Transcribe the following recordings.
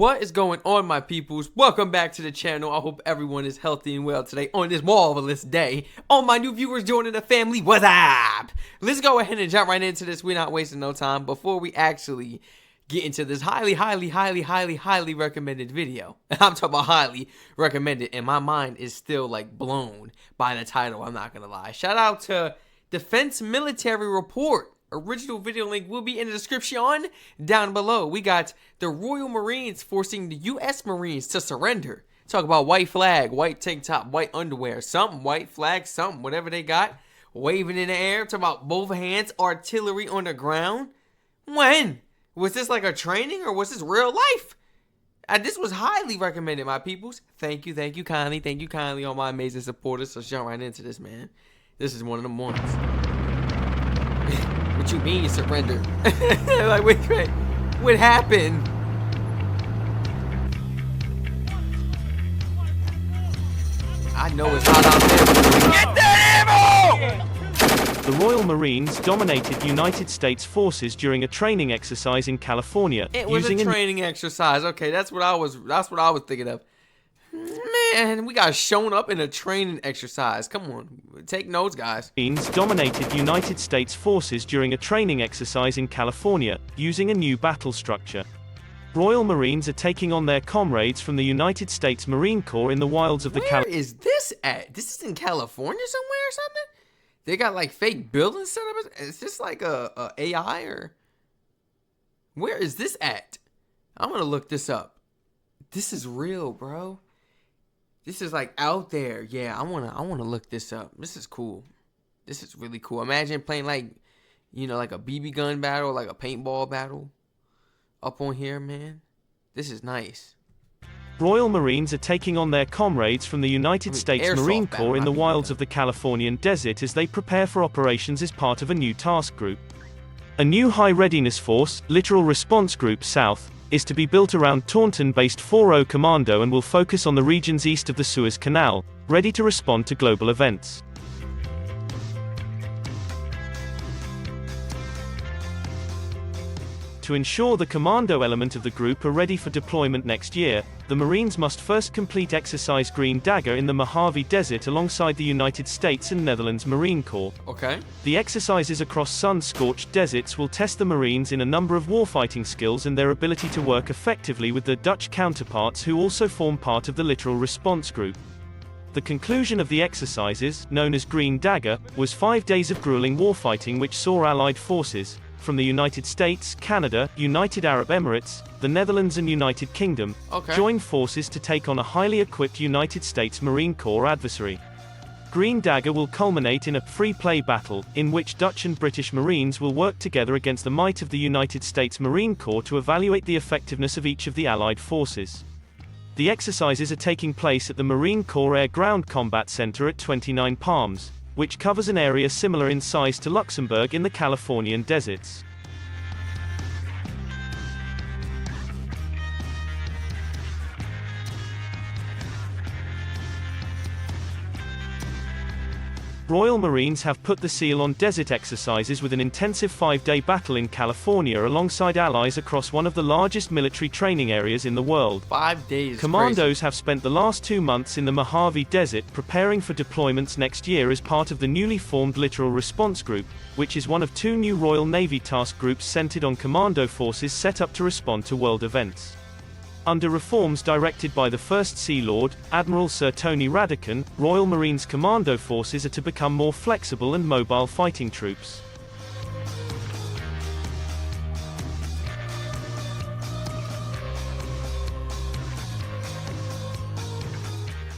What is going on, my peoples? Welcome back to the channel. I hope everyone is healthy and well today on this marvelous day. All my new viewers joining the family, what's up? Let's go ahead and jump right into this. We're not wasting no time before we actually get into this highly recommended video. I'm talking about highly recommended, and my mind is still like blown by the title, I'm not gonna lie. Shout out to Defense Military Report. Original video link will be in the description down below. We got the Royal Marines forcing the U.S. Marines to surrender. Talk about white flag, white tank top, white underwear, something, white flag, something, whatever they got. Waving in the air. Talk about both hands, artillery on the ground. When? Was this like a training or was this real life? This was highly recommended, my peoples. Thank you kindly, all my amazing supporters. Let's jump right into this, man. This is one of the ones. What you mean you surrendered? Like, wait, what happened? I know it's hot out there. Get that ammo! The Royal Marines dominated United States forces during a training exercise in California. It was a training exercise. Okay, that's what I was thinking of. Man, we got shown up in a training exercise. Come on, take notes, guys. Marines dominated United States forces during a training exercise in California, using a new battle structure. Royal Marines are taking on their comrades from the United States Marine Corps in the wilds of the Where is this at? This is in California somewhere or something? They got like fake buildings set up? Is this like a AI or? Where is this at? I'm gonna look this up. This is real, bro. This is like out there. Yeah, I wanna look this up. This is cool. This is really cool. Imagine playing like, you know, like a BB gun battle, like a paintball battle up on here, man. This is nice. Royal Marines are taking on their comrades from the United States Marine Corps in the wilds of the Californian desert as they prepare for operations as part of a new task group. A new High Readiness Force, Littoral Response Group South, is to be built around Taunton-based 4O Commando and will focus on the regions east of the Suez Canal, ready to respond to global events. To ensure the commando element of the group are ready for deployment next year, the Marines must first complete exercise Green Dagger in the Mojave Desert alongside the United States and Netherlands Marine Corps. Okay. The exercises across sun-scorched deserts will test the Marines in a number of warfighting skills and their ability to work effectively with their Dutch counterparts who also form part of the Littoral Response Group. The conclusion of the exercises, known as Green Dagger, was 5 days of grueling warfighting which saw Allied forces from the United States, Canada, United Arab Emirates, the Netherlands and United Kingdom join forces to take on a highly equipped United States Marine Corps adversary. Green Dagger will culminate in a free-play battle, in which Dutch and British Marines will work together against the might of the United States Marine Corps to evaluate the effectiveness of each of the Allied forces. The exercises are taking place at the Marine Corps Air Ground Combat Center at 29 Palms, which covers an area similar in size to Luxembourg in the Californian deserts. Royal Marines have put the seal on desert exercises with an intensive 5-day battle in California alongside allies across one of the largest military training areas in the world. 5 days. Commandos have spent the last 2 months in the Mojave Desert preparing for deployments next year as part of the newly formed Littoral Response Group, which is one of 2 new Royal Navy task groups centered on commando forces set up to respond to world events. Under reforms directed by the First Sea Lord, Admiral Sir Tony Radakan, Royal Marines commando forces are to become more flexible and mobile fighting troops.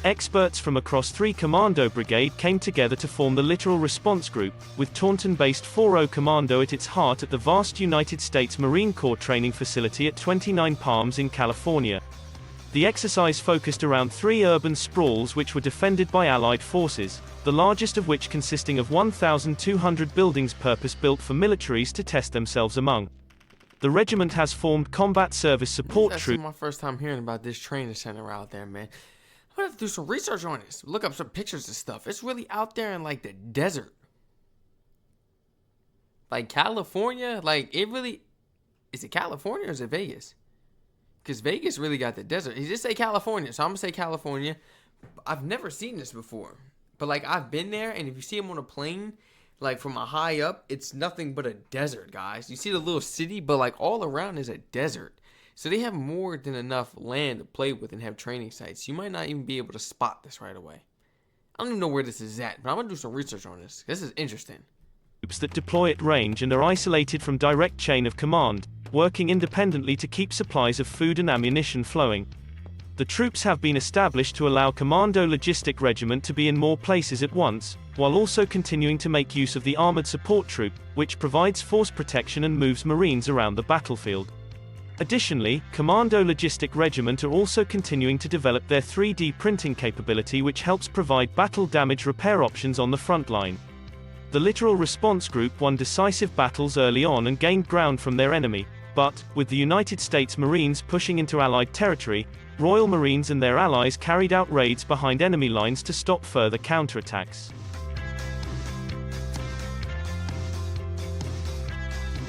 Experts from across 3 commando brigade came together to form the Littoral Response Group, with Taunton-based 4O Commando at its heart at the vast United States Marine Corps training facility at 29 Palms in California. The exercise focused around 3 urban sprawls which were defended by Allied forces, the largest of which consisting of 1,200 buildings purpose-built for militaries to test themselves among. The regiment has formed combat service support troops. This is my first time hearing about this training center out there, man. I'm gonna have to do some research on this. Look up some pictures and stuff. It's really out there in like the desert. Like California, like it really, is it California or is it Vegas? Because Vegas really got the desert. He just say California, so I'm going to say California. I've never seen this before. But, like, I've been there, and if you see him on a plane, like, from a high up, it's nothing but a desert, guys. You see the little city, but, like, all around is a desert. So they have more than enough land to play with and have training sites. You might not even be able to spot this right away. I don't even know where this is at, but I'm going to do some research on this. This is interesting. Groups that deploy at range and are isolated from direct chain of command, working independently to keep supplies of food and ammunition flowing. The troops have been established to allow Commando Logistic Regiment to be in more places at once, while also continuing to make use of the Armored Support Troop, which provides force protection and moves Marines around the battlefield. Additionally, Commando Logistic Regiment are also continuing to develop their 3D printing capability, which helps provide battle damage repair options on the front line. The Littoral Response Group won decisive battles early on and gained ground from their enemy, but, with the United States Marines pushing into Allied territory, Royal Marines and their allies carried out raids behind enemy lines to stop further counterattacks.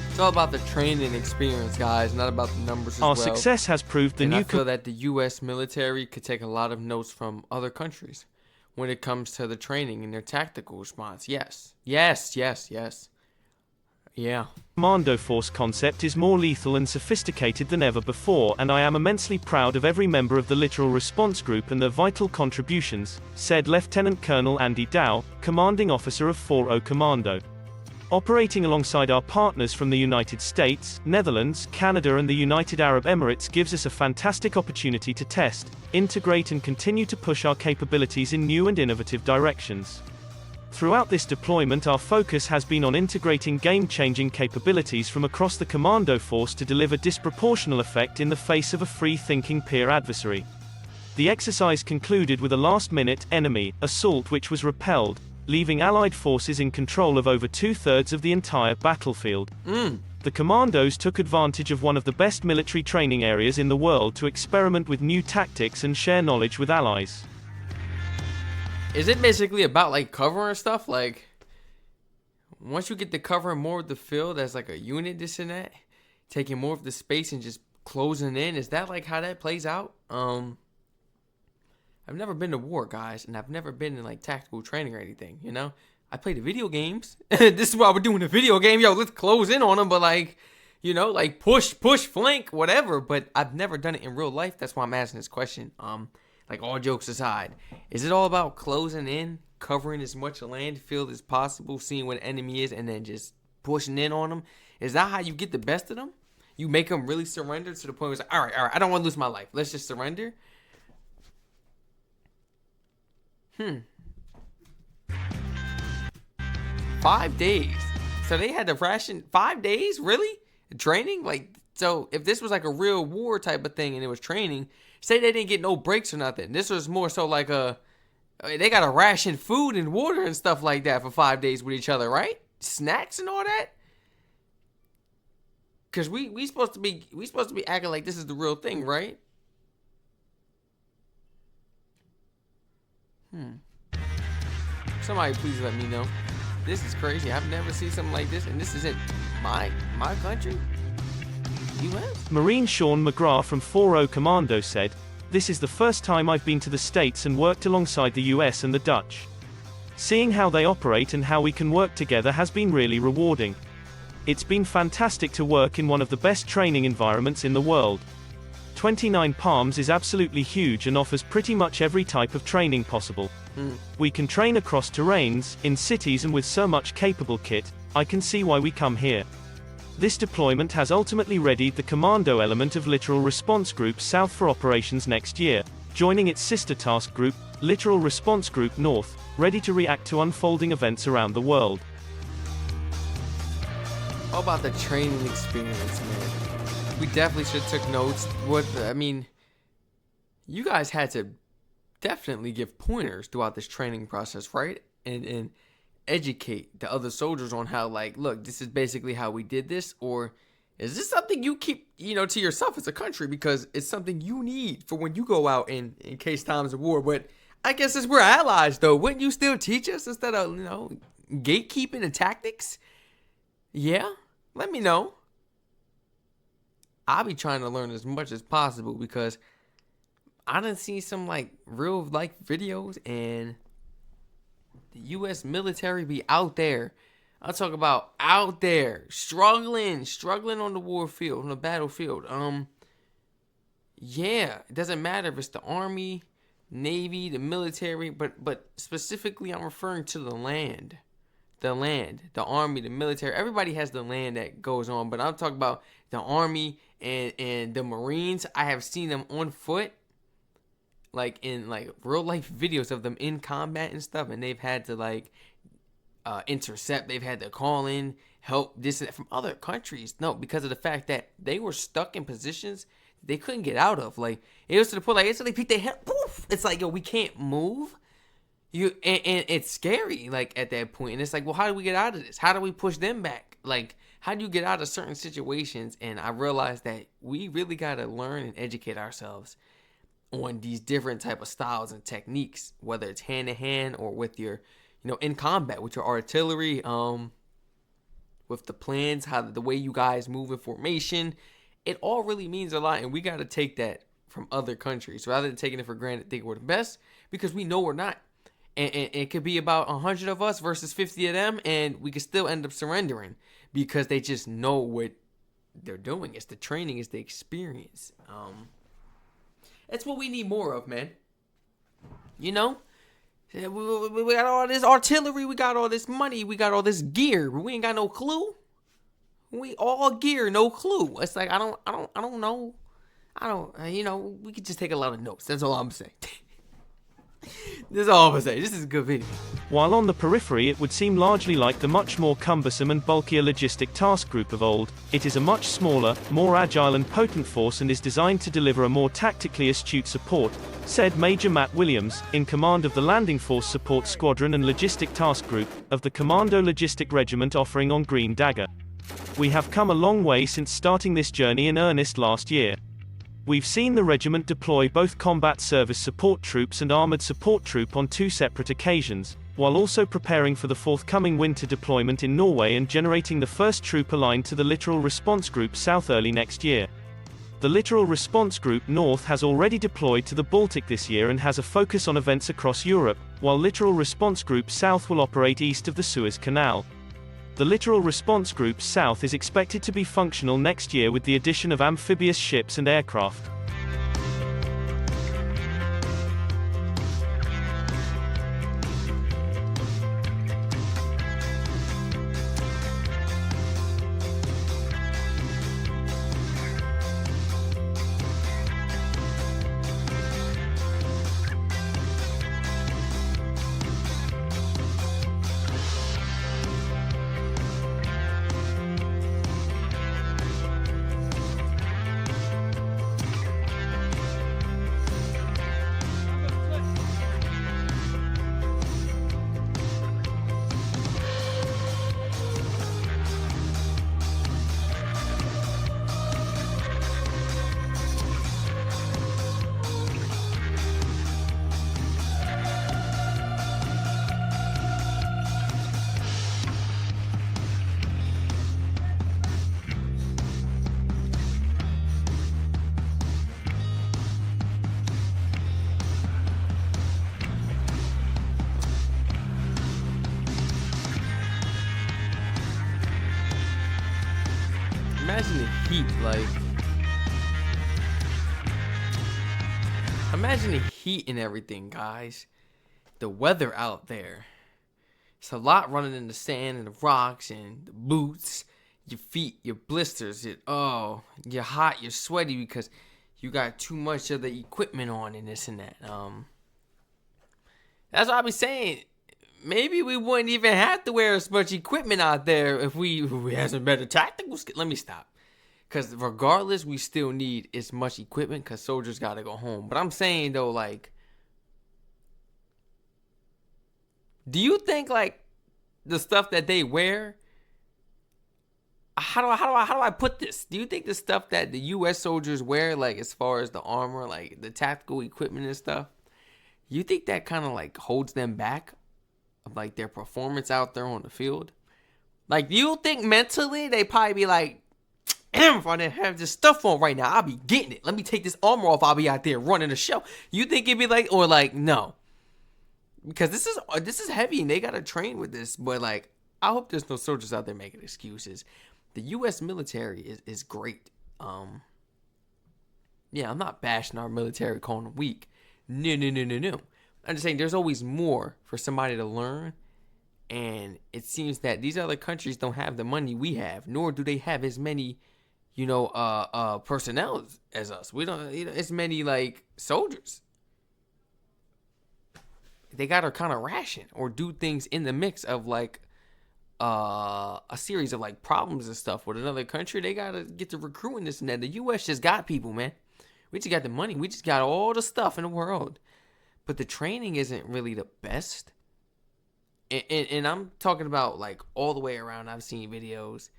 It's all about the training experience, guys, not about the numbers as well. Our success has proved the and new I feel that the U.S. military could take a lot of notes from other countries when it comes to the training and their tactical response. Yes. Yes, yes, yes. Yeah. Commando Force concept is more lethal and sophisticated than ever before, and I am immensely proud of every member of the Littoral Response Group and their vital contributions, said Lieutenant Colonel Andy Dow, commanding officer of 4O Commando. Operating alongside our partners from the United States, Netherlands, Canada and the United Arab Emirates gives us a fantastic opportunity to test, integrate and continue to push our capabilities in new and innovative directions. Throughout this deployment, our focus has been on integrating game-changing capabilities from across the Commando Force to deliver disproportional effect in the face of a free-thinking peer adversary. The exercise concluded with a last-minute enemy assault which was repelled, leaving Allied forces in control of over two-thirds of the entire battlefield. The Commandos took advantage of one of the best military training areas in the world to experiment with new tactics and share knowledge with allies. Is it basically about, like, covering stuff? Like, once you get to covering more of the field as, like, a unit, this and that, taking more of the space and just closing in, is that, like, how that plays out? I've never been to war, guys, and I've never been in, like, tactical training or anything, you know? I play the video games. This is why we're doing the video game. Yo, let's close in on them, but, like, you know, like, push, flank, whatever. But I've never done it in real life. That's why I'm asking this question. Like, all jokes aside, is it all about closing in, covering as much land field as possible, seeing what enemy is, and then just pushing in on them? Is that how you get the best of them? You make them really surrender to the point where it's like, all right, I don't want to lose my life. Let's just surrender. 5 days. So they had to ration 5 days? Really? Training? Like, so if this was like a real war type of thing and it was training, say they didn't get no breaks or nothing. This was more so like they got to ration food and water and stuff like that for 5 days with each other, right? Snacks and all that? Cause we supposed to be acting like this is the real thing, right? Somebody please let me know. This is crazy. I've never seen something like this, and this isn't my country. U.S. Marine Sean McGrath from 4O Commando said, "This is the first time I've been to the States and worked alongside the US and the Dutch. Seeing how they operate and how we can work together has been really rewarding. It's been fantastic to work in one of the best training environments in the world. 29 Palms is absolutely huge and offers pretty much every type of training possible. We can train across terrains, in cities and with so much capable kit, I can see why we come here. This deployment has ultimately readied the commando element of Littoral Response Group South for operations next year, joining its sister task group, Littoral Response Group North, ready to react to unfolding events around the world." How about the training experience, man? We definitely should have took notes. You guys had to definitely give pointers throughout this training process, right? And educate the other soldiers on how, like, look, this is basically how we did this, or is this something you keep, to yourself as a country because it's something you need for when you go out in case times of war? But I guess as we're allies, though, wouldn't you still teach us instead of, gatekeeping and tactics? Yeah, let me know. I'll be trying to learn as much as possible because I done seen some like real life videos and the U.S. military be out there. I'll talk about out there struggling on the war field, on the battlefield. Yeah, it doesn't matter if it's the Army, Navy, the military, but specifically I'm referring to the land. The Army, the military. Everybody has the land that goes on, but I'm talking about the Army and the Marines. I have seen them on foot, like in like real life videos of them in combat and stuff, and they've had to like intercept. They've had to call in help this and that from other countries. No, because of the fact that they were stuck in positions they couldn't get out of. Like it was to the point like instantly peek their head. Poof! It's like yo, we can't move. And it's scary like at that point. And it's like, well, how do we get out of this? How do we push them back? Like, how do you get out of certain situations? And I realized that we really gotta learn and educate ourselves on these different type of styles and techniques, whether it's hand to hand or with your, in combat with your artillery, with the plans, how the way you guys move in formation. It all really means a lot, and we gotta take that from other countries rather than taking it for granted, thinking we're the best, because we know we're not. And it could be about 100 of us versus 50 of them, and we could still end up surrendering because they just know what they're doing. It's the training, it's the experience. That's what we need more of, man. We got all this artillery, we got all this money, we got all this gear, but we ain't got no clue. We all gear, no clue. It's like I don't know. We could just take a lot of notes. That's all I'm saying. This is all I'm gonna say. This is a good video. While on the periphery it would seem largely like the much more cumbersome and bulkier logistic task group of old, it is a much smaller, more agile and potent force and is designed to deliver a more tactically astute support, said Major Matt Williams, in command of the Landing Force Support Squadron and Logistic Task Group, of the Commando Logistic Regiment offering on Green Dagger. We have come a long way since starting this journey in earnest last year. We've seen the regiment deploy both combat service support troops and armored support troop on 2 separate occasions, while also preparing for the forthcoming winter deployment in Norway and generating the first troop aligned to the Littoral Response Group South early next year. The Littoral Response Group North has already deployed to the Baltic this year and has a focus on events across Europe, while Littoral Response Group South will operate east of the Suez Canal. The Littoral Response Group South is expected to be functional next year with the addition of amphibious ships and aircraft. Imagine the heat, imagine the heat and everything, guys. The weather out there. It's a lot running in the sand and the rocks and the boots, your feet, your blisters. You're hot, you're sweaty because you got too much of the equipment on and this and that. That's what I be saying. Maybe we wouldn't even have to wear as much equipment out there if we had some better tactical skills. Let me stop. Because regardless, we still need as much equipment because soldiers got to go home. But I'm saying, though, do you think, the stuff that they wear, how do I put this? Do you think the stuff that the U.S. soldiers wear, as far as the armor, the tactical equipment and stuff, you think that kind of, holds them back? Of their performance out there on the field? Do you think mentally they probably be If I didn't have this stuff on right now, I'll be getting it. Let me take this armor off. I'll be out there running the show. You think it'd be like, or like, no. Because this is heavy and they got to train with this. But like, I hope there's no soldiers out there making excuses. The U.S. military is great. Yeah, I'm not bashing our military, calling them weak. No. I'm just saying there's always more for somebody to learn. And it seems that these other countries don't have the money we have, nor do they have as many, personnel as us. We don't, as many like soldiers. They gotta kind of ration or do things in the mix of like a series of like problems and stuff with another country. They gotta get to recruiting this and that. The U.S. just got people, man. We just got the money. We just got all the stuff in the world, but the training isn't really the best. And I'm talking about like all the way around. I've seen videos,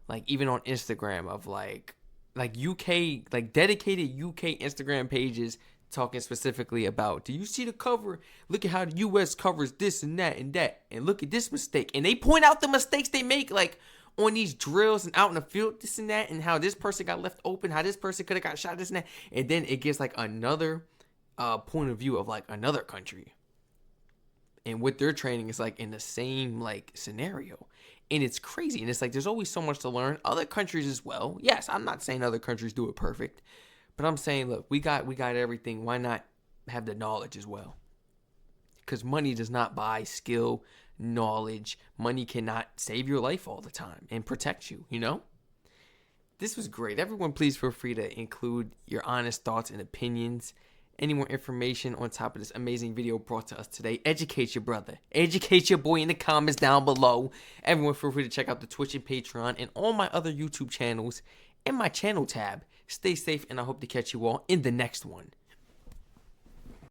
like even on Instagram of like UK, like dedicated UK Instagram pages talking specifically about, do you see the cover? Look at how the US covers this and that and that. And look at this mistake. And they point out the mistakes they make like on these drills and out in the field, this and that, and how this person got left open, how this person could have got shot, this and that. And then it gives like another point of view of like another country. And what they're training is like in the same like scenario. And it's crazy. And it's like there's always so much to learn. Other countries as well. Yes, I'm not saying other countries do it perfect. But I'm saying, look, we got everything. Why not have the knowledge as well? Because money does not buy skill, knowledge. Money cannot save your life all the time and protect you, you know? This was great. Everyone, please feel free to include your honest thoughts and opinions. Any more information on top of this amazing video brought to us today, educate your brother. Educate your boy in the comments down below. Everyone feel free to check out the Twitch and Patreon and all my other YouTube channels in my channel tab. Stay safe, and I hope to catch you all in the next one.